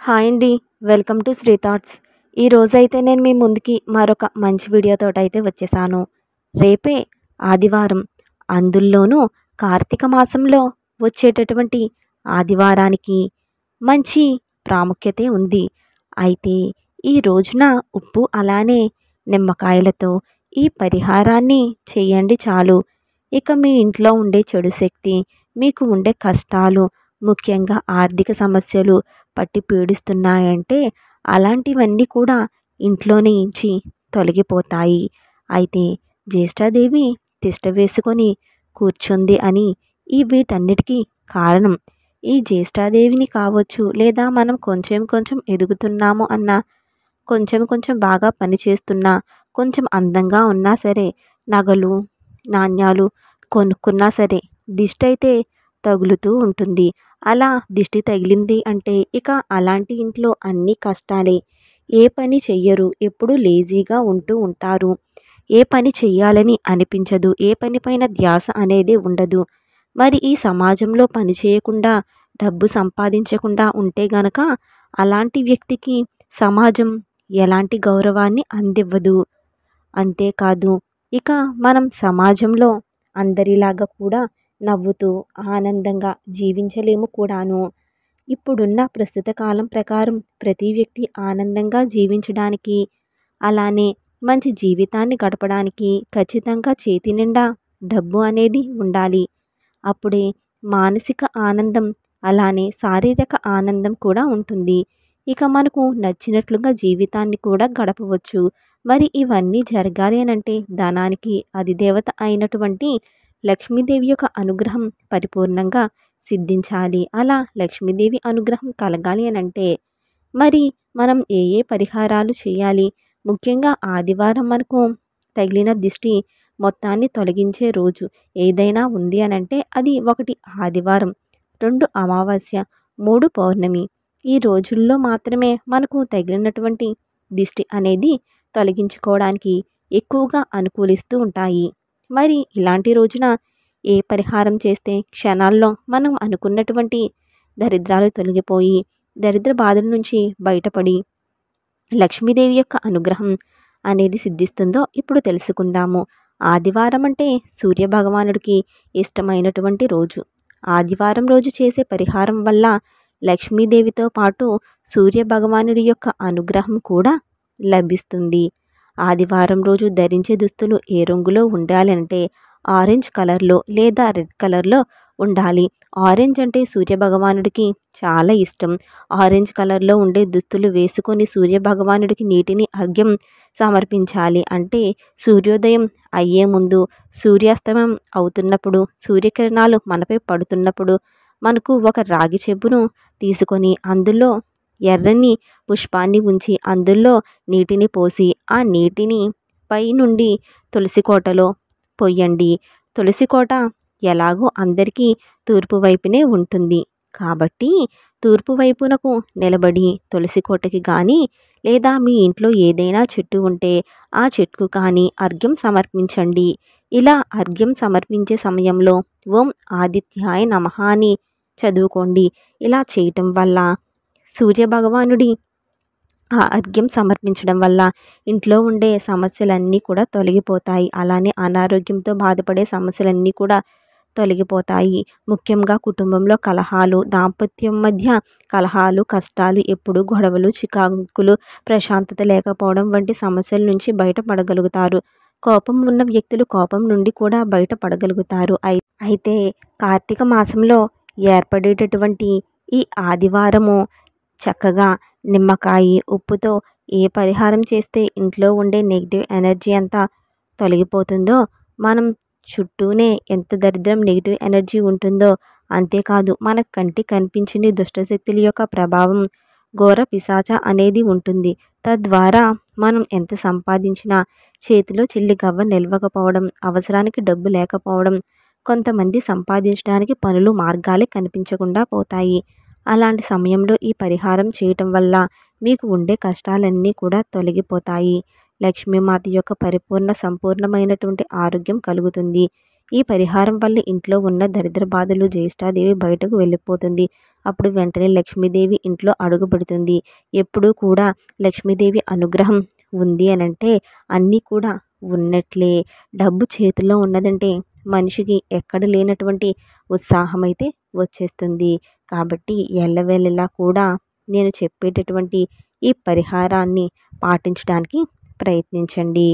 Hi అండి. Welcome to Sri thoughts. ఈరోజైతే నేను మీ ముందుకి మరొక మంచి వీడియోతోటైతే వచ్చేసాను. రేపే ఆదివారం. అందులోనూ కార్తీక మాసంలో వచ్చేటటువంటి ఆదివారానికి మంచి ప్రాముఖ్యతే ఉంది. అయితే ఈ రోజున ఉప్పు అలానే నిమ్మకాయలతో ఈ పరిహారాన్ని చేయండి చాలు. ఇక మీ ఇంట్లో ఉండే చెడు శక్తి, మీకు ఉండే కష్టాలు, ముఖ్యంగా ఆర్థిక సమస్యలు పట్టి పీడిస్తున్నాయంటే అలాంటివన్నీ కూడా ఇంట్లోనే ఇంచి తొలగిపోతాయి. అయితే జ్యేష్ఠాదేవి తిష్ట వేసుకొని కూర్చుంది అని వీటన్నిటికీ కారణం ఈ జ్యేష్ఠాదేవిని కావచ్చు, లేదా మనం కొంచెం కొంచెం ఎదుగుతున్నాము అన్న, కొంచెం కొంచెం బాగా పనిచేస్తున్నా, కొంచెం అందంగా ఉన్నా సరే, నగలు నాణ్యాలు కొనుక్కున్నా సరే దిష్టి అయితే తగులుతూ ఉంటుంది. అలా దిష్టి తగిలింది అంటే ఇక అలాంటి ఇంట్లో అన్ని కష్టాలే. ఏ పని చెయ్యరు, ఎప్పుడూ లేజీగా ఉంటూ ఉంటారు. ఏ పని చెయ్యాలని అనిపించదు, ఏ పని పైన ధ్యాస అనేది ఉండదు. మరి ఈ సమాజంలో పని చేయకుండా డబ్బు సంపాదించకుండా ఉంటే గనక అలాంటి వ్యక్తికి సమాజం ఎలాంటి గౌరవాన్ని అందివ్వదు. అంతేకాదు, ఇక మనం సమాజంలో అందరిలాగా కూడా నవ్వుతూ ఆనందంగా జీవించలేము కూడాను. ఇప్పుడున్న ప్రస్తుత కాలం ప్రకారం ప్రతి వ్యక్తి ఆనందంగా జీవించడానికి, అలానే మంచి జీవితాన్ని గడపడానికి ఖచ్చితంగా చేతి నిండా డబ్బు అనేది ఉండాలి. అప్పుడే మానసిక ఆనందం, అలానే శారీరక ఆనందం కూడా ఉంటుంది. ఇక మనకు నచ్చినట్లుగా జీవితాన్ని కూడా గడపవచ్చు. మరి ఇవన్నీ జరగాలి అనంటే ధనానికి అధిదేవత అయినటువంటి లక్ష్మీదేవి యొక్క అనుగ్రహం పరిపూర్ణంగా సిద్ధించాలి. అలా లక్ష్మీదేవి అనుగ్రహం కలగాలి అనంటే మరి మనం ఏ ఏ పరిహారాలు చేయాలి? ముఖ్యంగా ఆదివారం మనకు తగిలిన దిష్టి మొత్తాన్ని తొలగించే రోజు ఏదైనా ఉంది అనంటే అది 1 ఆదివారం, 2 అమావాస్య, 3 పౌర్ణమి. ఈ రోజుల్లో మాత్రమే మనకు తగిలినటువంటి దిష్టి అనేది తొలగించుకోవడానికి ఎక్కువగా అనుకూలిస్తూ ఉంటాయి. మరి ఇలాంటి రోజున ఏ పరిహారం చేస్తే క్షణాల్లో మనం అనుకున్నటువంటి దరిద్రాలు తొలగిపోయి దరిద్ర బాధల నుంచి బయటపడి లక్ష్మీదేవి యొక్క అనుగ్రహం అనేది సిద్ధిస్తుందో ఇప్పుడు తెలుసుకుందాము. ఆదివారం అంటే సూర్యభగవానుడికి ఇష్టమైనటువంటి రోజు. ఆదివారం రోజు చేసే పరిహారం వల్ల లక్ష్మీదేవితో పాటు సూర్యభగవానుడి యొక్క అనుగ్రహం కూడా లభిస్తుంది. ఆదివారం రోజు ధరించే దుస్తులు ఏ రంగులో ఉండాలంటే ఆరెంజ్ కలర్లో లేదా రెడ్ కలర్లో ఉండాలి. ఆరెంజ్ అంటే సూర్యభగవానుడికి చాలా ఇష్టం. ఆరెంజ్ కలర్లో ఉండే దుస్తులు వేసుకొని సూర్యభగవానుడికి నీటిని అర్ఘ్యం సమర్పించాలి. అంటే సూర్యోదయం అయ్యే ముందు, సూర్యాస్తమయం అవుతున్నప్పుడు, సూర్యకిరణాలు మనపై పడుతున్నప్పుడు మనకు ఒక రాగి చెంబును తీసుకొని అందులో ఎర్రని పుష్పాన్ని ఉంచి అందులో నీటిని పోసి ఆ నీటిని పై నుండి తులసి కోటలో పొయ్యండి. తులసి కోట ఎలాగో అందరికీ తూర్పు వైపునే ఉంటుంది కాబట్టి తూర్పు వైపునకు నిలబడి తులసి కోటకి కానీ, లేదా మీ ఇంట్లో ఏదైనా చెట్టు ఉంటే ఆ చెట్టుకు కానీ అర్ఘ్యం సమర్పించండి. ఇలా అర్ఘ్యం సమర్పించే సమయంలో ఓం ఆదిత్యాయ నమః అని చదువుకోండి. ఇలా చేయటం వల్ల సూర్యభగవానుడి ఆ అర్ఘ్యం సమర్పించడం వల్ల ఇంట్లో ఉండే సమస్యలన్నీ కూడా తొలగిపోతాయి. అలానే అనారోగ్యంతో బాధపడే సమస్యలన్నీ కూడా తొలగిపోతాయి. ముఖ్యంగా కుటుంబంలో కలహాలు, దాంపత్యం మధ్య కలహాలు, కష్టాలు, ఎప్పుడు గొడవలు, చికాకులు, ప్రశాంతత లేకపోవడం వంటి సమస్యల నుంచి బయటపడగలుగుతారు. కోపం ఉన్న వ్యక్తులు కోపం నుండి కూడా బయటపడగలుగుతారు. అయితే కార్తీక మాసంలో ఏర్పడేటటువంటి ఈ ఆదివారము చక్కగా నిమ్మకాయ, ఉప్పుతో ఏ పరిహారం చేస్తే ఇంట్లో ఉండే నెగిటివ్ ఎనర్జీ అంతా తొలగిపోతుందో, మనం చుట్టూనే ఎంత దరిద్రం నెగిటివ్ ఎనర్జీ ఉంటుందో, అంతేకాదు మన కంటికి కనిపించని దుష్టశక్తుల యొక్క ప్రభావం, ఘోర పిశాచ అనేది ఉంటుంది. తద్వారా మనం ఎంత సంపాదించినా చేతిలో చిల్లి గవ్వ నిలవకపోవడం, అవసరానికి డబ్బు లేకపోవడం, కొంతమంది సంపాదించడానికి పనులు మార్గాలే కనిపించకుండా పోతాయి. అలాంటి సమయంలో ఈ పరిహారం చేయటం వల్ల మీకు ఉండే కష్టాలన్నీ కూడా తొలగిపోతాయి. లక్ష్మీమాత యొక్క పరిపూర్ణ సంపూర్ణమైనటువంటి ఆరోగ్యం కలుగుతుంది. ఈ పరిహారం వల్ల ఇంట్లో ఉన్న దరిద్ర బాధలు జ్యేష్ఠాదేవి బయటకు వెళ్ళిపోతుంది. అప్పుడు వెంటనే లక్ష్మీదేవి ఇంట్లో అడుగు పెడుతుంది. ఎప్పుడూ కూడా లక్ష్మీదేవి అనుగ్రహం ఉంది అనంటే అన్నీ కూడా ఉన్నట్లే. డబ్బు చేతిలో ఉన్నదంటే మనిషికి ఎక్కడ లేనటువంటి ఉత్సాహం అయితే వచ్చేస్తుంది. కాబట్టి ఎల్లవేళలా కూడా నేను చెప్పేటటువంటి ఈ పరిహారాన్ని పాటించడానికి ప్రయత్నించండి.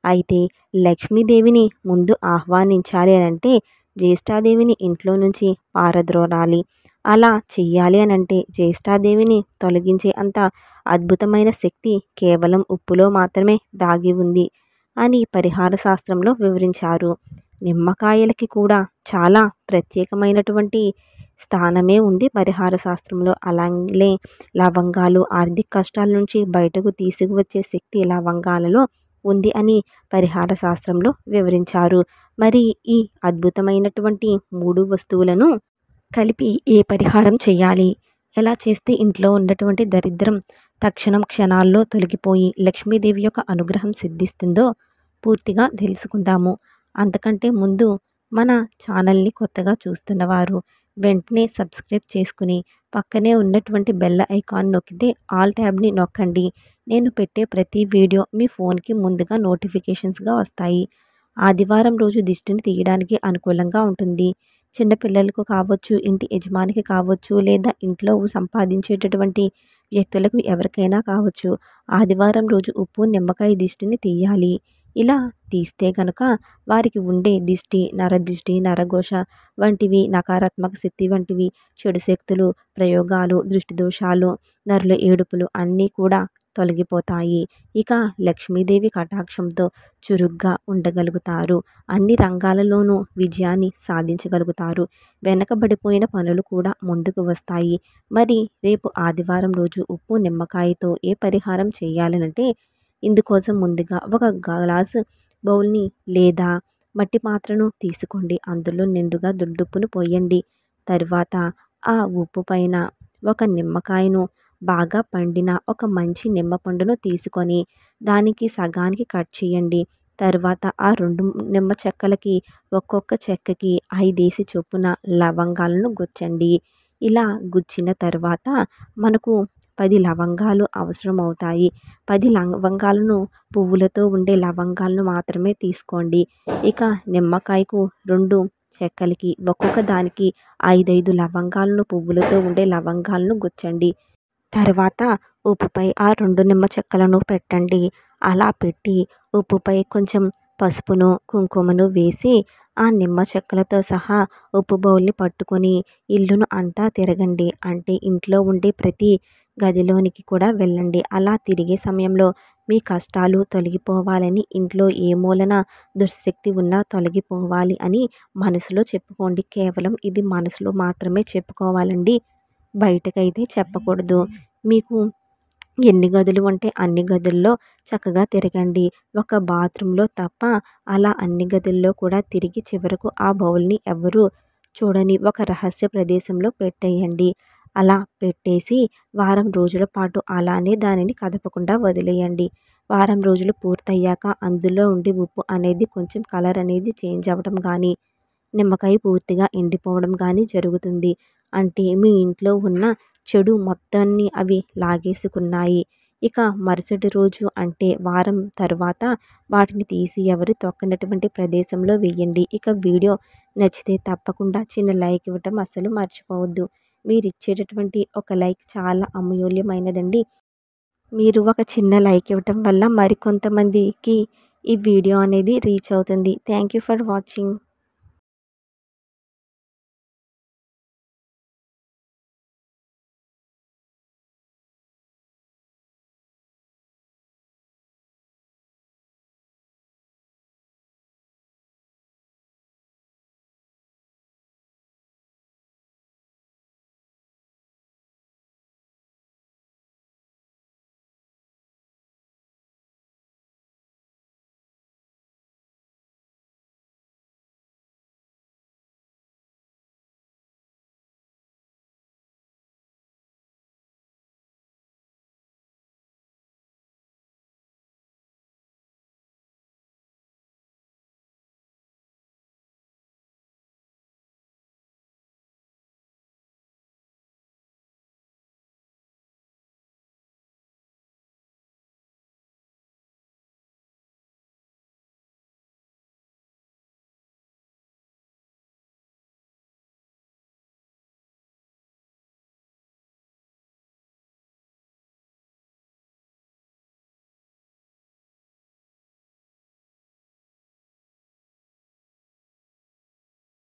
అయితే లక్ష్మీదేవిని ముందు ఆహ్వానించాలి అనంటే జ్యేష్ఠాదేవిని ఇంట్లో నుంచి పారద్రోలాలి. అలా చెయ్యాలి అనంటే జ్యేష్ఠాదేవిని తొలగించే అంత అద్భుతమైన శక్తి కేవలం ఉప్పులో మాత్రమే దాగి ఉంది అని పరిహార శాస్త్రంలో వివరించారు. నిమ్మకాయలకి కూడా చాలా ప్రత్యేకమైనటువంటి స్థానమే ఉంది పరిహార శాస్త్రంలో. అలాగే లవంగాలు ఆర్థిక కష్టాల నుంచి బయటకు తీసుకువచ్చే శక్తి లవంగాలలో ఉంది అని పరిహార శాస్త్రంలో వివరించారు. మరి ఈ అద్భుతమైనటువంటి 3 వస్తువులను కలిపి ఏ పరిహారం చేయాలి, ఎలా చేస్తే ఇంట్లో ఉన్నటువంటి దరిద్రం తక్షణం క్షణాల్లో తొలగిపోయి లక్ష్మీదేవి యొక్క అనుగ్రహం సిద్ధిస్తుందో పూర్తిగా తెలుసుకుందాము. అంతకంటే ముందు మన ఛానల్ని కొత్తగా చూస్తున్నవారు వెంటనే సబ్స్క్రైబ్ చేసుకుని పక్కనే ఉన్నటువంటి బెల్ ఐకాన్ నొక్కితే ఆల్ ట్యాబ్ని నొక్కండి. నేను పెట్టే ప్రతి వీడియో మీ ఫోన్కి ముందుగా నోటిఫికేషన్స్గా వస్తాయి. ఆదివారం రోజు దిష్టిని తీయడానికి అనుకూలంగా ఉంటుంది. చిన్నపిల్లలకు కావచ్చు, ఇంటి యజమానికి కావచ్చు, లేదా ఇంట్లో సంపాదించేటటువంటి వ్యక్తులకు ఎవరికైనా కావచ్చు, ఆదివారం రోజు ఉప్పు నిమ్మకాయ దిష్టిని తీయాలి. ఇలా తీస్తే కనుక వారికి ఉండే దిష్టి, నరదిష్టి, నరఘోష వంటివి, నకారాత్మక శక్తి వంటివి, చెడు శక్తులు, ప్రయోగాలు, దృష్టి దోషాలు, నరుల ఏడుపులు అన్నీ కూడా తొలగిపోతాయి. ఇక లక్ష్మీదేవి కటాక్షంతో చురుగ్గా ఉండగలుగుతారు. అన్ని రంగాలలోనూ విజయాన్ని సాధించగలుగుతారు. వెనకబడిపోయిన పనులు కూడా ముందుకు వస్తాయి. మరి రేపు ఆదివారం రోజు ఉప్పు నిమ్మకాయతో ఏ పరిహారం చేయాలనంటే ఇందుకోసం ముందుగా ఒక గ్లాసు బౌల్ని లేదా మట్టి పాత్రను తీసుకోండి. అందులో నిండుగా దుడ్డుప్పును పోయండి. తర్వాత ఆ ఉప్పు పైన ఒక నిమ్మకాయను, బాగా పండిన ఒక మంచి నిమ్మ పండును తీసుకొని దానికి సగానికి కట్ చేయండి. తర్వాత ఆ 2 నిమ్మ చెక్కలకి ఒక్కొక్క చెక్కకి 5 చొప్పున లవంగాలను గుచ్చండి. ఇలా గుచ్చిన తర్వాత మనకు 10 లవంగాలు అవసరం అవుతాయి. 10 లవంగాలను పువ్వులతో ఉండే లవంగాలను మాత్రమే తీసుకోండి. ఇక నిమ్మకాయకు 2 చెక్కలకి ఒక్కొక్క దానికి 5 లవంగాలను, పువ్వులతో ఉండే లవంగాలను గుచ్చండి. తర్వాత ఉప్పుపై ఆ 2 నిమ్మ చెక్కలను పెట్టండి. అలా పెట్టి ఉప్పుపై కొంచెం పసుపును, కుంకుమను వేసి ఆ నిమ్మ చెక్కలతో సహా ఉప్పు బౌల్ని పట్టుకొని ఇల్లును అంతా తిరగండి. అంటే ఇంట్లో ఉండే ప్రతి గదిలోనికి కూడా వెళ్ళండి. అలా తిరిగే సమయంలో మీ కష్టాలు తొలగిపోవాలని, ఇంట్లో ఏ మూలన దుష్టశక్తి ఉన్నా తొలగిపోవాలి అని మనసులో చెప్పుకోండి. కేవలం ఇది మనసులో మాత్రమే చెప్పుకోవాలండి, బయటకైతే చెప్పకూడదు. మీకు ఎన్ని గదులు ఉంటే అన్ని గదుల్లో చక్కగా తిరగండి. ఒక బాత్రూంలో తప్ప అలా అన్ని గదుల్లో కూడా తిరిగి చివరకు ఆ బౌల్ని ఎవరు చూడని ఒక రహస్య ప్రదేశంలో పెట్టేయండి. అలా పెట్టేసి వారం రోజుల పాటు అలానే దానిని కదపకుండా వదిలేయండి. వారం రోజులు పూర్తయ్యాక అందులో ఉండే ఉప్పు అనేది కొంచెం కలర్ అనేది చేంజ్ అవ్వడం కానీ, నిమ్మకాయ పూర్తిగా ఎండిపోవడం కానీ జరుగుతుంది. అంటే మీ ఇంట్లో ఉన్న చెడు మొత్తాన్ని అవి లాగేసుకున్నాయి. ఇక మరుసటి రోజు అంటే వారం తర్వాత వాటిని తీసి ఎవరు తొక్కనటువంటి ప్రదేశంలో వేయండి. ఇక వీడియో నచ్చితే తప్పకుండా చిన్న లైక్ ఇవ్వటం అస్సలు మర్చిపోవద్దు. మీరు ఇచ్చేటటువంటి ఒక లైక్ చాలా అమూల్యమైనదండి. మీరు ఒక చిన్న లైక్ ఇవ్వటం వల్ల మరికొంతమందికి ఈ వీడియో అనేది రీచ్ అవుతుంది. Thank you for watching.